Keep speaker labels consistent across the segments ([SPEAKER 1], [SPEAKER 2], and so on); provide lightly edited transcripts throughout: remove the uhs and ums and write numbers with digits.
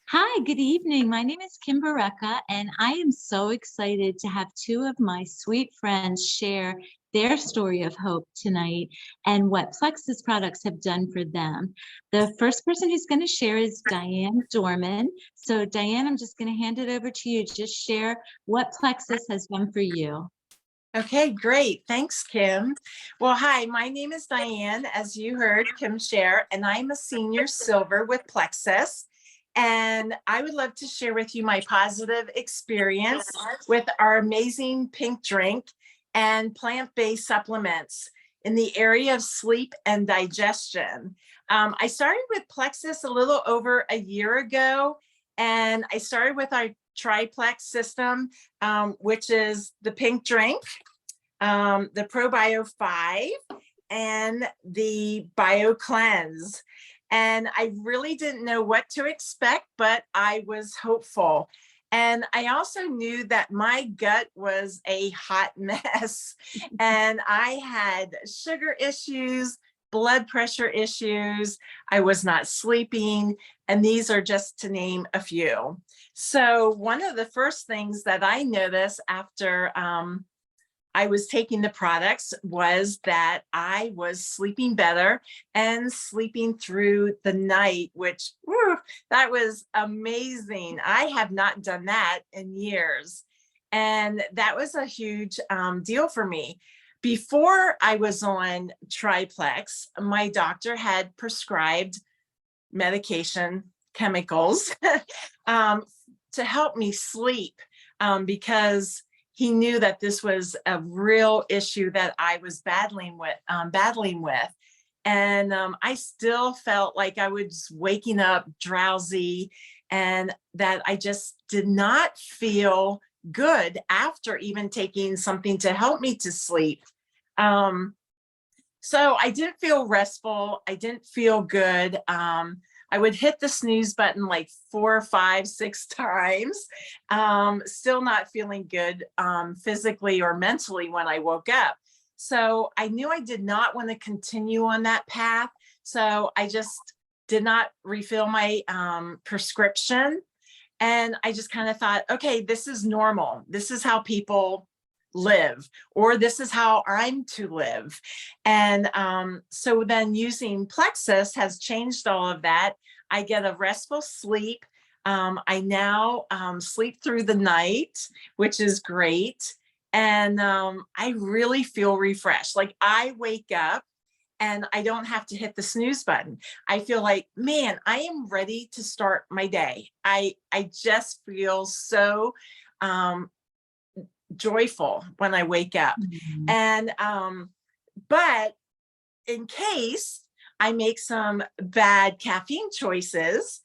[SPEAKER 1] Hi, good evening. My name is Kim Barreca, and I am so excited to have two of my sweet friends share their story of hope tonight and what Plexus products have done for them. The first person who's going to share is Diane Dorman. So, Diane, I'm just going to hand it over to you. Just share what Plexus has done for you.
[SPEAKER 2] Okay, great. Thanks, Kim. Well, hi, my name is Diane, as you heard Kim share, and I'm a senior silver with Plexus. And I would love to share with you my positive experience with our amazing pink drink and plant-based supplements in the area of sleep and digestion. I started with Plexus a little over a year ago, and I started with our triplex system, which is the pink drink, the ProBio 5, and the Bio Cleanse. And I really didn't know what to expect, but I was hopeful. And I also knew that my gut was a hot mess. And I had sugar issues, blood pressure issues. I was not sleeping. And these are just to name a few. So one of the first things that I noticed after I was taking the products was that I was sleeping better and sleeping through the night, which that was amazing. I have not done that in years. And that was a huge deal for me. Before I was on Triplex, my doctor had prescribed medication, chemicals to help me sleep because he knew that this was a real issue that I was battling with. And I still felt like I was waking up drowsy and that I just did not feel good after even taking something to help me to sleep. So I didn't feel restful. I didn't feel good. I would hit the snooze button like 4, 5, 6 times, still not feeling good physically or mentally when I woke up. So I knew I did not want to continue on that path. So I just did not refill my prescription. And I just kind of thought, okay, this is normal. This is how people live, or this is how I'm to live. And so then using Plexus has changed all of that. I get a restful sleep. I now sleep through the night, which is great. And I really feel refreshed. Like I wake up and I don't have to hit the snooze button. I feel like, man, I am ready to start my day. I just feel so joyful when I wake up.
[SPEAKER 1] Mhm.
[SPEAKER 2] And but in case I make some bad caffeine choices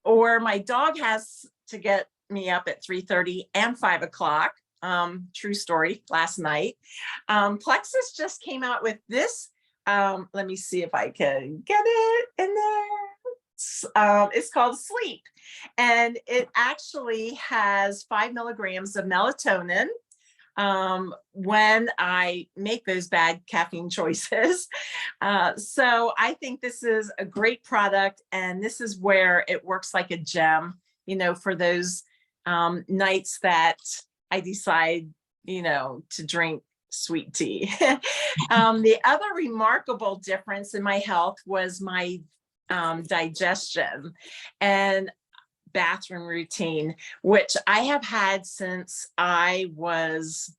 [SPEAKER 2] or my dog has to get me up at 3:30 and 5 o'clock, true story, last night, Plexus just came out with this. Let me see if I can get it in there. It's called Sleep, and it actually has 5 milligrams of melatonin when I make those bad caffeine choices. So I think this is a great product, and this is where it works like a gem, for those nights that I decide, to drink sweet tea. The other remarkable difference in my health was my digestion and bathroom routine, which I have had since I was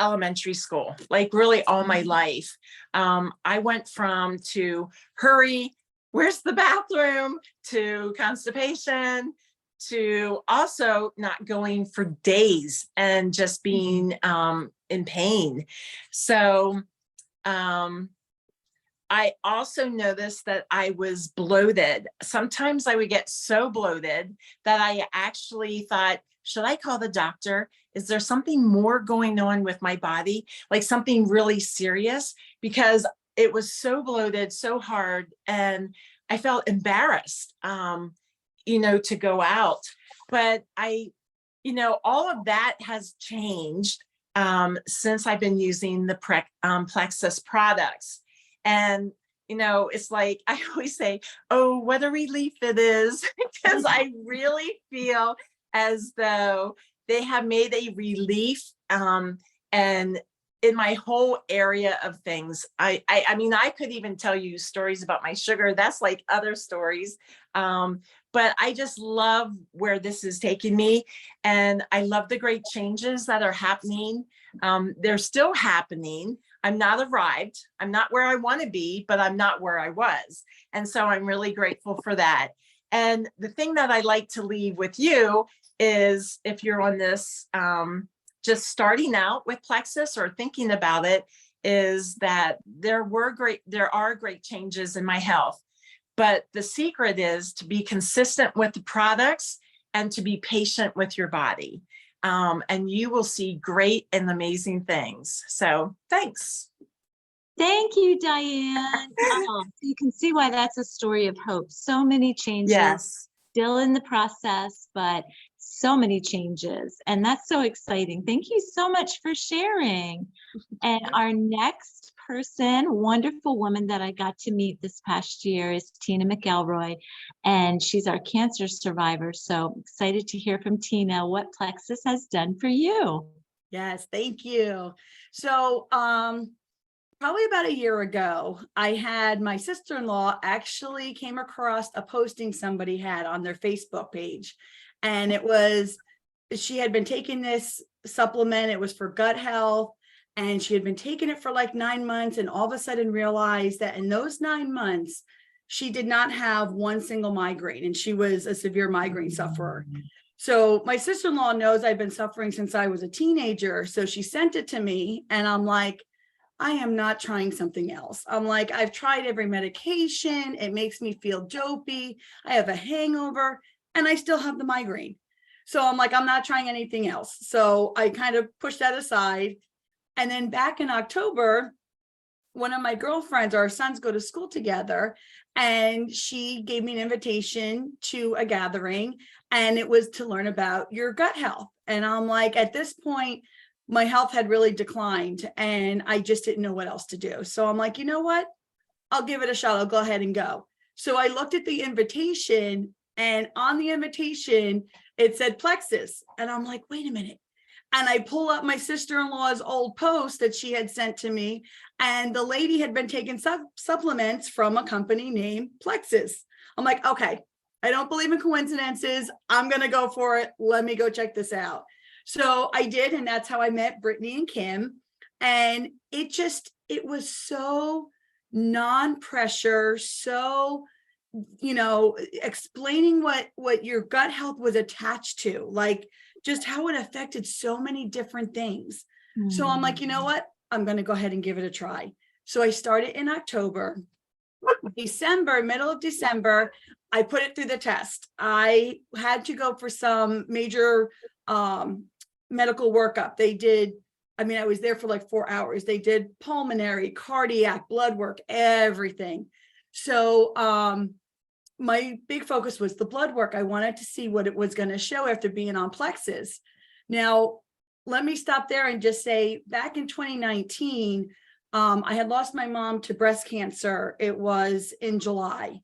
[SPEAKER 2] elementary school, like really all my life. I went from to hurry, where's the bathroom, to constipation, to also not going for days and just being in pain. So I also noticed that I was bloated. Sometimes I would get so bloated that I actually thought, should I call the doctor? Is there something more going on with my body? Like something really serious? Because it was so bloated, so hard, and I felt embarrassed, to go out. But all of that has changed since I've been using the Plexus products. And it's like I always say, oh, what a relief it is, because I really feel as though they have made a relief. And in my whole area of things, I mean, I could even tell you stories about my sugar. That's like other stories. But I just love where this is taking me. And I love the great changes that are happening. They're still happening. I'm not arrived. I'm not where I want to be, but I'm not where I was. And so I'm really grateful for that. And the thing that I like to leave with you is, if you're on this, just starting out with Plexus or thinking about it, is that there are great changes in my health. But the secret is to be consistent with the products and to be patient with your body. And you will see great and amazing things. So thanks.
[SPEAKER 1] Thank you, Diane. Oh, so you can see why that's a story of hope. So many changes,
[SPEAKER 2] Yes.
[SPEAKER 1] still in the process, but so many changes. And that's so exciting. Thank you so much for sharing. And our next person, wonderful woman that I got to meet this past year, is Tina McElroy, and she's our cancer survivor. So excited to hear from Tina what Plexus has done for you.
[SPEAKER 3] Yes, thank you. So, probably about a year ago, I had my sister-in-law actually came across a posting somebody had on their Facebook page. And it was, she had been taking this supplement. It was for gut health. And she had been taking it for like 9 months, and all of a sudden realized that in those 9 months, she did not have one single migraine, and she was a severe migraine sufferer. So my sister-in-law knows I've been suffering since I was a teenager. So she sent it to me, and I'm like, I am not trying something else. I'm like, I've tried every medication. It makes me feel dopey. I have a hangover and I still have the migraine. So I'm like, I'm not trying anything else. So I kind of pushed that aside. And then back in October, one of my girlfriends, our sons go to school together, and she gave me an invitation to a gathering, and it was to learn about your gut health. And I'm like, at this point, my health had really declined and I just didn't know what else to do. So I'm like, you know what? I'll give it a shot. I'll go ahead and go. So I looked at the invitation, and on the invitation, it said Plexus. And I'm like, wait a minute. And I pull up my sister-in-law's old post that she had sent to me. And the lady had been taking supplements from a company named Plexus. I'm like, okay, I don't believe in coincidences. I'm going to go for it. Let me go check this out. So I did. And that's how I met Brittany and Kim. And it was so non-pressure, so, explaining what your gut health was attached to, like just how it affected so many different things. So I'm like, you know what? I'm going to go ahead and give it a try. So I started in October. Middle of December, I put it through the test. I had to go for some major medical workup. I was there for like 4 hours. They did pulmonary, cardiac, blood work, everything. So my big focus was the blood work. I wanted to see what it was going to show after being on Plexus. Now, let me stop there and just say, back in 2019, I had lost my mom to breast cancer. It was in July.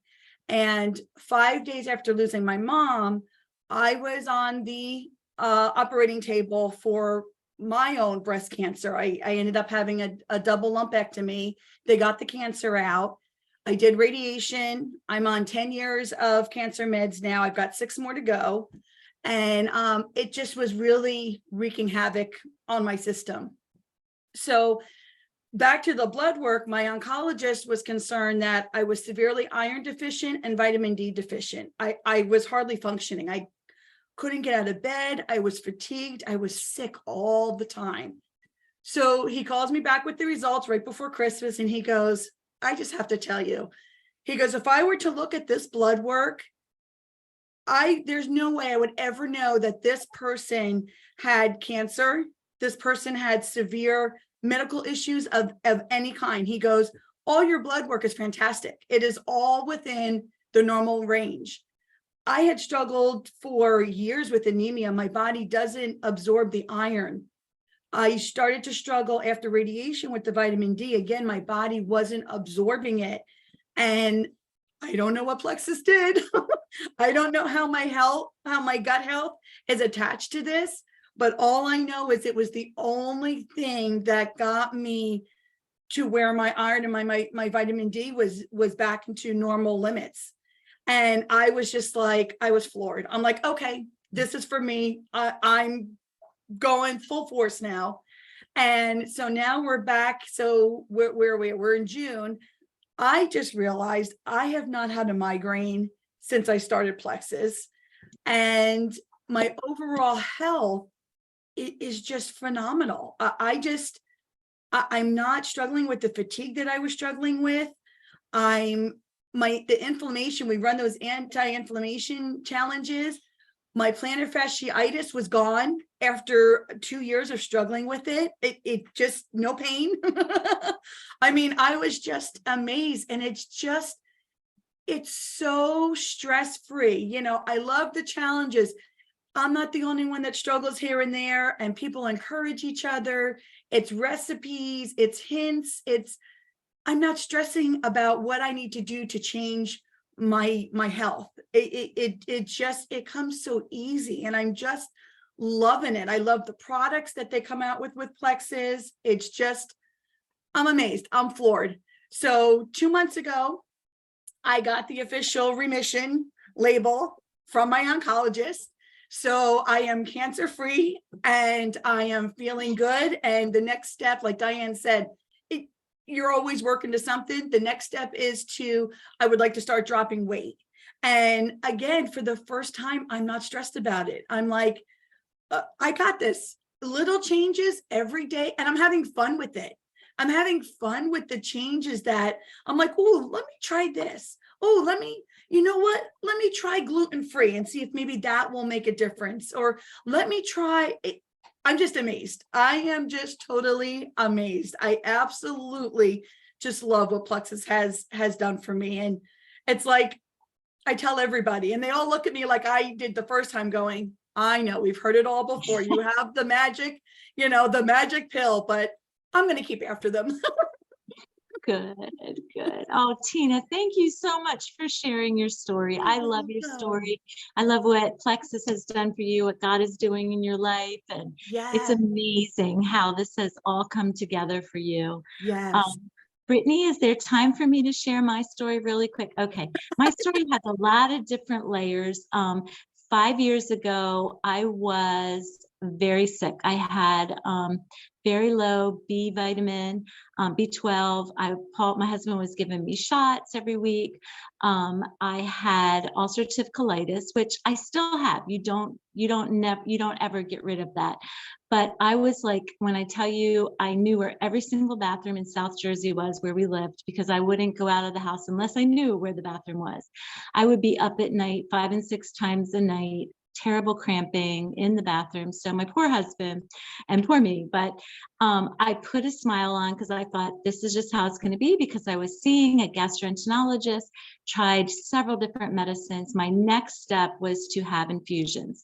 [SPEAKER 3] And 5 days after losing my mom, I was on the operating table for my own breast cancer. I ended up having a double lumpectomy. They got the cancer out. I did radiation. I'm on 10 years of cancer meds now. I've got 6 more to go. And it just was really wreaking havoc on my system. So back to the blood work, my oncologist was concerned that I was severely iron deficient and vitamin D deficient. I was hardly functioning. I couldn't get out of bed. I was fatigued. I was sick all the time. So he calls me back with the results right before Christmas, and he goes, I just have to tell you. He goes, if I were to look at this blood work, there's no way I would ever know that this person had cancer. This person had severe medical issues of any kind. He goes, all your blood work is fantastic. It is all within the normal range. I had struggled for years with anemia. My body doesn't absorb the iron. I started to struggle after radiation with the vitamin D. Again, my body wasn't absorbing it. And I don't know what Plexus did. I don't know how my gut health is attached to this, but all I know is it was the only thing that got me to where my iron and my vitamin D was back into normal limits. And I was just like, I was floored. I'm like, okay, this is for me. I'm going full force now. And so now we're back. So we're in June. I just realized I have not had a migraine since I started Plexus, and my overall health is just phenomenal. I'm not struggling with the fatigue that I was struggling with. The inflammation, we run those anti-inflammation challenges. My plantar fasciitis was gone after 2 years of struggling with it. It just no pain. I mean, I was just amazed. And it's so stress-free. You know, I love the challenges. I'm not the only one that struggles here and there, and people encourage each other. It's recipes, it's hints, I'm not stressing about what I need to do to change my health. It comes so easy, and I'm just loving it. I love the products that they come out with Plexus. It's just, I'm amazed. I'm floored. So 2 months ago, I got the official remission label from my oncologist. So I am cancer-free and I am feeling good. And the next step, like Diane said, you're always working to something. The next step is I would like to start dropping weight. And again, for the first time, I'm not stressed about it. I'm like, I got this. Little changes every day, and I'm having fun with it. I'm having fun with the changes that I'm like, oh, let me try this. Oh, you know what? Let me try gluten-free and see if maybe that will make a difference. Or let me try it. I'm just amazed. I am just totally amazed. I absolutely just love what Plexus has done for me. And it's like, I tell everybody, and they all look at me like I did the first time, going, I know, we've heard it all before. You have the magic, the magic pill, but I'm going to keep after them.
[SPEAKER 1] Good, good. Oh, Tina, thank you so much for sharing your story. I love your story. I love what Plexus has done for you, what God is doing in your life. And it's amazing how this has all come together for you.
[SPEAKER 3] Yes.
[SPEAKER 1] Brittany, is there time for me to share my story really quick? Okay. My story has a lot of different layers. 5 years ago, I was very sick. I had very low B vitamin, B12. My husband was giving me shots every week. I had ulcerative colitis, which I still have. You don't ever get rid of that. But I was like, when I tell you, I knew where every single bathroom in South Jersey was where we lived, because I wouldn't go out of the house unless I knew where the bathroom was. I would be up at night 5 and 6 times a night, terrible cramping in the bathroom. So my poor husband and poor me, but I put a smile on because I thought this is just how it's going to be, because I was seeing a gastroenterologist, tried several different medicines. My next step was to have infusions,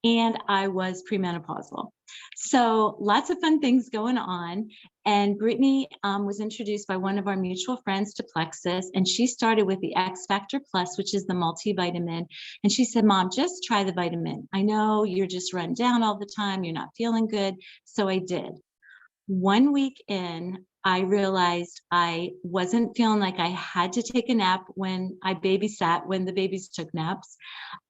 [SPEAKER 1] and I was premenopausal. So lots of fun things going on. And Brittany was introduced by one of our mutual friends to Plexus, and she started with the X Factor Plus, which is the multivitamin. And she said, Mom, just try the vitamin. I know you're just run down all the time. You're not feeling good. So I did. 1 week in, I realized I wasn't feeling like I had to take a nap when I babysat, when the babies took naps.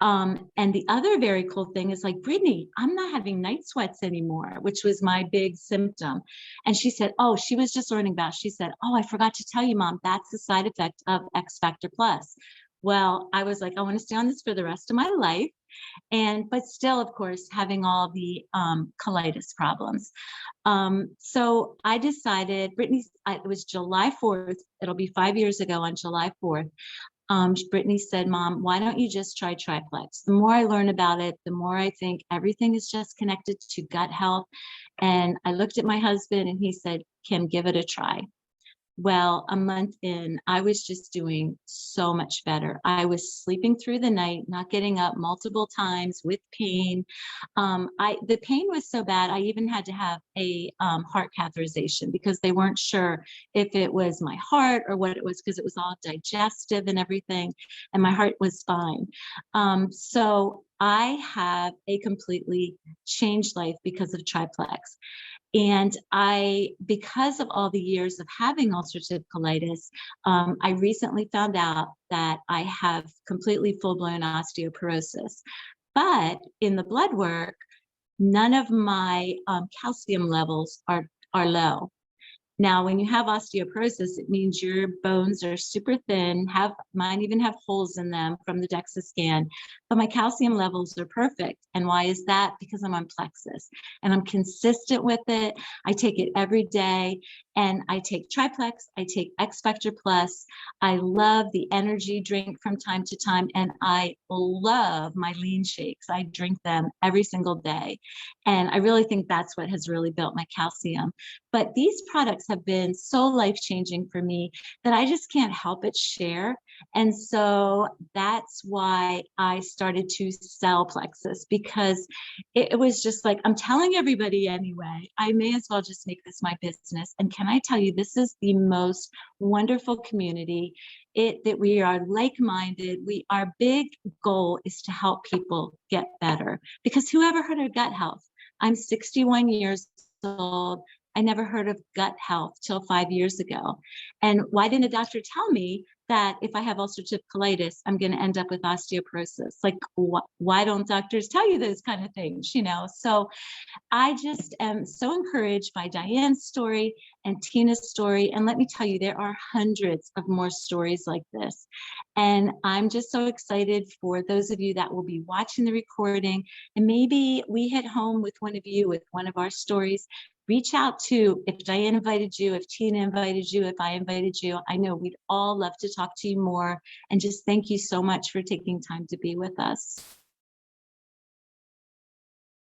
[SPEAKER 1] And the other very cool thing is, like, Brittany, I'm not having night sweats anymore, which was my big symptom. And she said, oh, she was just learning about it. She said, oh, I forgot to tell you, Mom, that's the side effect of X Factor Plus. Well, I was like, I want to stay on this for the rest of my life. But still, of course, having all the colitis problems. So I decided, it was July 4th. It'll be 5 years ago on July 4th. Brittany said, Mom, why don't you just try Triplex? The more I learn about it, the more I think everything is just connected to gut health. And I looked at my husband and he said, Kim, give it a try. Well, a month in, I was just doing so much better. I was sleeping through the night, not getting up multiple times with pain. The pain was so bad, I even had to have a heart catheterization because they weren't sure if it was my heart or what it was, because it was all digestive and everything, and my heart was fine. So I have a completely changed life because of triplex. And because of all the years of having ulcerative colitis, I recently found out that I have completely full-blown osteoporosis. But in the blood work, none of my calcium levels are low. Now, when you have osteoporosis, it means your bones are super thin, mine even have holes in them from the DEXA scan, but my calcium levels are perfect. And why is that? Because I'm on Plexus and I'm consistent with it. I take it every day, and I take Triplex, I take X Factor Plus. I love the energy drink from time to time, and I love my lean shakes. I drink them every single day. And I really think that's what has really built my calcium. But these products have been so life-changing for me that I just can't help but share. And so that's why I started to sell Plexus, because it was just like, I'm telling everybody anyway, I may as well just make this my business. And can I tell you, this is the most wonderful community. That we are like-minded. Our big goal is to help people get better, because who ever heard of gut health? I'm 61 years old. I never heard of gut health till 5 years ago. And why didn't a doctor tell me that if I have ulcerative colitis, I'm going to end up with osteoporosis? Like, why don't doctors tell you those kind of things, you know? So I just am so encouraged by Diane's story and Tina's story. And let me tell you, there are hundreds of more stories like this. And I'm just so excited for those of you that will be watching the recording. And maybe we hit home with one of you with one of our stories. Reach out to, if Diane invited you, if Tina invited you, if I invited you. I know we'd all love to talk to you more. And just thank you so much for taking time to be with us.